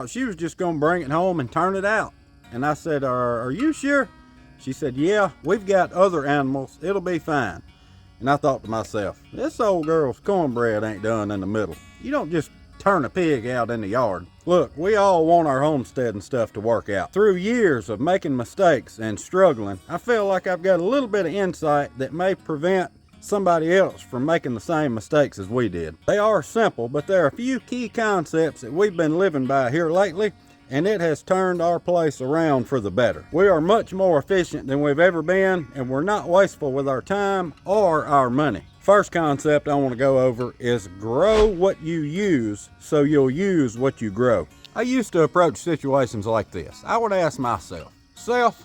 She was just gonna bring it home and turn it out. And I said, are you sure? She said, yeah, we've got other animals. It'll be fine. And I thought to myself, this old girl's cornbread ain't done in the middle. You don't just turn a pig out in the yard. Look, we all want our homestead and stuff to work out. Through years of making mistakes and struggling, I feel like I've got a little bit of insight that may prevent somebody else from making the same mistakes as we did. They are simple, but there are a few key concepts that we've been living by here lately, and it has turned our place around for the better. We are much more efficient than we've ever been, and we're not wasteful with our time or our money. First concept I want to go over is grow what you use so you'll use what you grow. I used to approach situations like this. I would ask myself, self,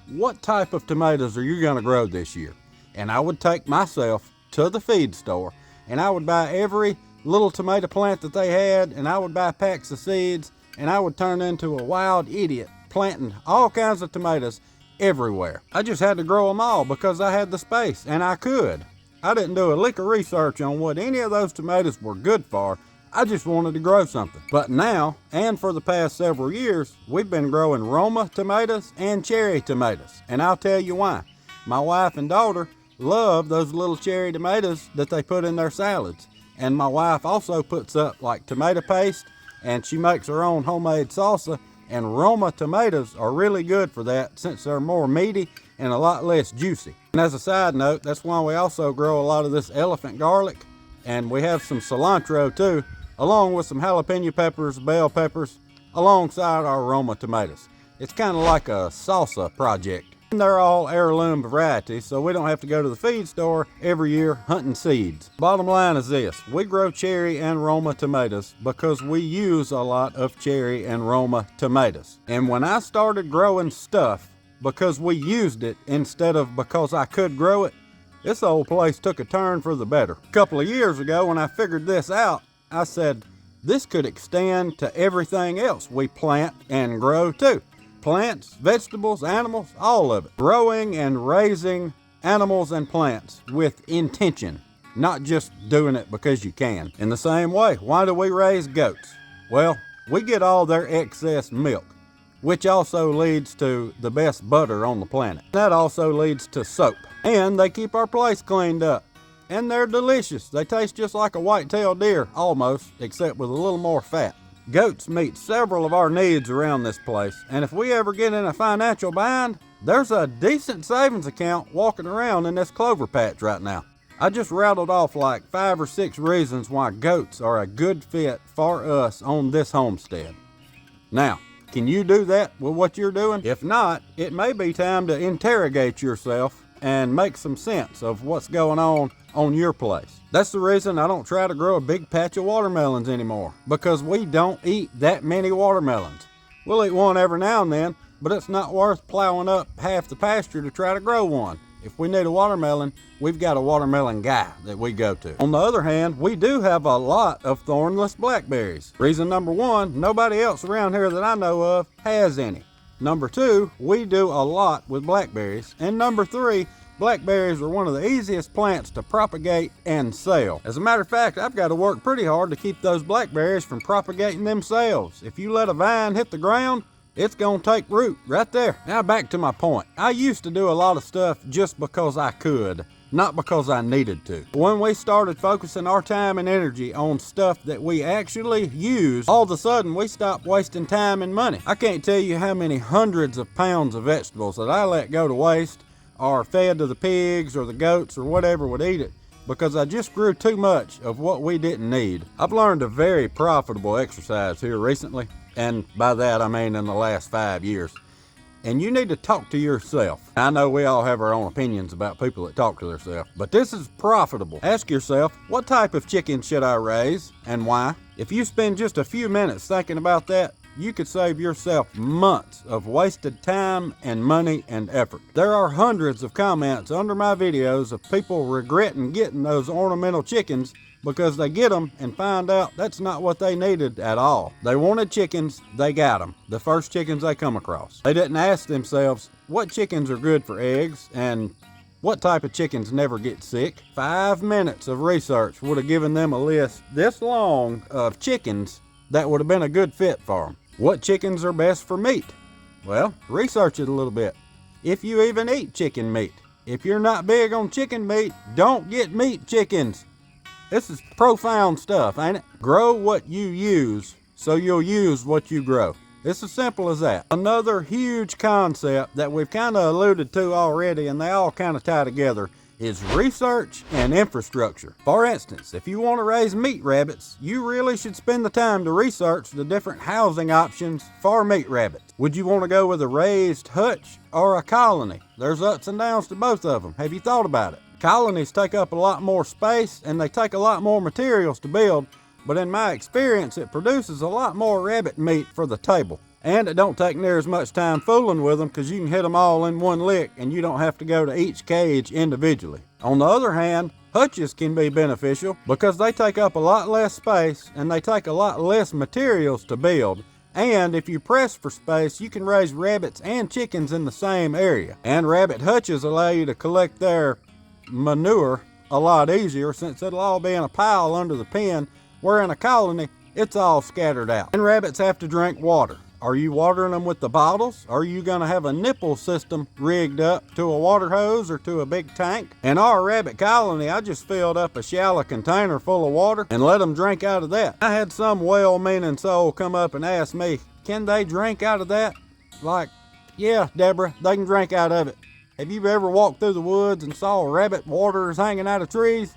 what type of tomatoes are you going to grow this year? And I would take myself to the feed store and I would buy every little tomato plant that they had, and I would buy packs of seeds, and I would turn into a wild idiot planting all kinds of tomatoes everywhere. I just had to grow them all because I had the space, and I could. I didn't do a lick of research on what any of those tomatoes were good for. I just wanted to grow something. But now, and for the past several years, we've been growing Roma tomatoes and cherry tomatoes. And I'll tell you why. My wife and daughter love those little cherry tomatoes that they put in their salads. And my wife also puts up like tomato paste, and she makes her own homemade salsa, and Roma tomatoes are really good for that since they're more meaty and a lot less juicy. And as a side note, that's why we also grow a lot of this elephant garlic, and we have some cilantro too, along with some jalapeno peppers, bell peppers, alongside our Roma tomatoes. It's kind of like a salsa project. And they're all heirloom varieties, so we don't have to go to the feed store every year hunting seeds. Bottom line is this, we grow cherry and Roma tomatoes because we use a lot of cherry and Roma tomatoes. And when I started growing stuff because we used it instead of because I could grow it, this old place took a turn for the better. A couple of years ago when I figured this out, I said, this could extend to everything else we plant and grow too. Plants, vegetables, animals, all of it. Growing and raising animals and plants with intention, not just doing it because you can. In the same way, why do we raise goats? Well, we get all their excess milk, which also leads to the best butter on the planet. That also leads to soap. And they keep our place cleaned up. And they're delicious. They taste just like a white-tailed deer, almost, except with a little more fat. Goats meet several of our needs around this place, and if we ever get in a financial bind, there's a decent savings account walking around in this clover patch right now. I just rattled off like 5 or 6 reasons why goats are a good fit for us on this homestead. Now, can you do that with what you're doing? If not, it may be time to interrogate yourself and make some sense of what's going on your place. That's the reason I don't try to grow a big patch of watermelons anymore, because we don't eat that many watermelons. We'll eat one every now and then, but it's not worth plowing up half the pasture to try to grow one. If we need a watermelon, we've got a watermelon guy that we go to. On the other hand, we do have a lot of thornless blackberries. Reason number 1, nobody else around here that I know of has any. Number 2, we do a lot with blackberries. And number 3, blackberries are one of the easiest plants to propagate and sell. As a matter of fact, I've got to work pretty hard to keep those blackberries from propagating themselves. If you let a vine hit the ground, it's gonna take root right there. Now back to my point. I used to do a lot of stuff just because I could, not because I needed to. When we started focusing our time and energy on stuff that we actually use, all of a sudden we stopped wasting time and money. I can't tell you how many hundreds of pounds of vegetables that I let go to waste or fed to the pigs or the goats or whatever would eat it because I just grew too much of what we didn't need. I've learned a very profitable exercise here recently, and by that I mean in the last 5 years. And you need to talk to yourself. I know we all have our own opinions about people that talk to themselves, but this is profitable. Ask yourself, what type of chicken should I raise and why? If you spend just a few minutes thinking about that, you could save yourself months of wasted time and money and effort. There are hundreds of comments under my videos of people regretting getting those ornamental chickens because they get them and find out that's not what they needed at all. They wanted chickens, they got them, the first chickens they come across. They didn't ask themselves what chickens are good for eggs and what type of chickens never get sick. 5 minutes of research would have given them a list this long of chickens that would have been a good fit for them. What chickens are best for meat? Well, research it a little bit. If you even eat chicken meat. If you're not big on chicken meat, don't get meat chickens. This is profound stuff, ain't it? Grow what you use, so you'll use what you grow. It's as simple as that. Another huge concept that we've kind of alluded to already, and they all kind of tie together, is research and infrastructure. For instance, if you want to raise meat rabbits, you really should spend the time to research the different housing options for meat rabbits. Would you want to go with a raised hutch or a colony? There's ups and downs to both of them. Have you thought about it? Colonies take up a lot more space and they take a lot more materials to build, but in my experience, it produces a lot more rabbit meat for the table. And it don't take near as much time fooling with them because you can hit them all in one lick and you don't have to go to each cage individually. On the other hand, hutches can be beneficial because they take up a lot less space and they take a lot less materials to build. And if you press for space, you can raise rabbits and chickens in the same area. And rabbit hutches allow you to collect their manure a lot easier since it'll all be in a pile under the pen, where in a colony, it's all scattered out. And rabbits have to drink water. Are you watering them with the bottles? Or are you going to have a nipple system rigged up to a water hose or to a big tank? In our rabbit colony, I just filled up a shallow container full of water and let them drink out of that. I had some well-meaning soul come up and ask me, can they drink out of that? Like, yeah, Deborah, they can drink out of it. Have you ever walked through the woods and saw rabbit waters hanging out of trees?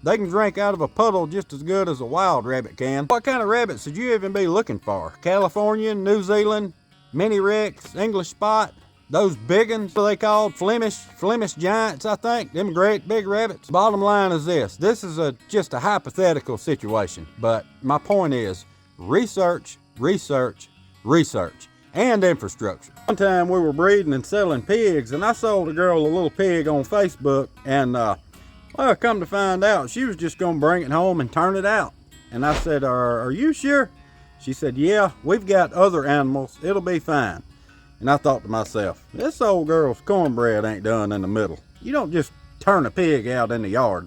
They can drink out of a puddle just as good as a wild rabbit can. What kind of rabbits should you even be looking for? Californian, New Zealand, mini Rex, English spot, those big ones, what are they called? Flemish giants, I think. Them great big rabbits. Bottom line is this. This is just a hypothetical situation, but my point is research, research, research, and infrastructure. One time we were breeding and selling pigs, and I sold a girl a little pig on Facebook, and well, come to find out, she was just going to bring it home and turn it out. And I said, are you sure? She said, yeah, we've got other animals. It'll be fine. And I thought to myself, this old girl's cornbread ain't done in the middle. You don't just turn a pig out in the yard.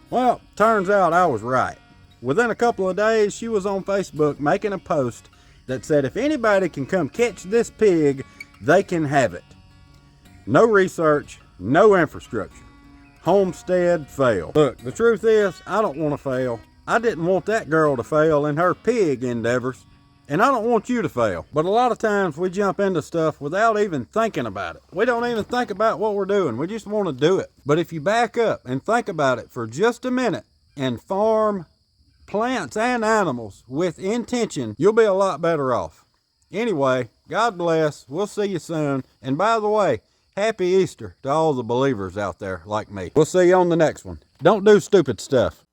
Well, turns out I was right. Within a couple of days, she was on Facebook making a post that said, if anybody can come catch this pig, they can have it. No research, no infrastructure. Homestead fail. Look, the truth is, I don't want to fail. I didn't want that girl to fail in her pig endeavors, and I don't want you to fail. But a lot of times we jump into stuff without even thinking about it. We don't even think about what we're doing. We just want to do it. But if you back up and think about it for just a minute and farm plants and animals with intention, you'll be a lot better off. Anyway, God bless. We'll see you soon. And by the way, Happy Easter to all the believers out there like me. We'll see you on the next one. Don't do stupid stuff.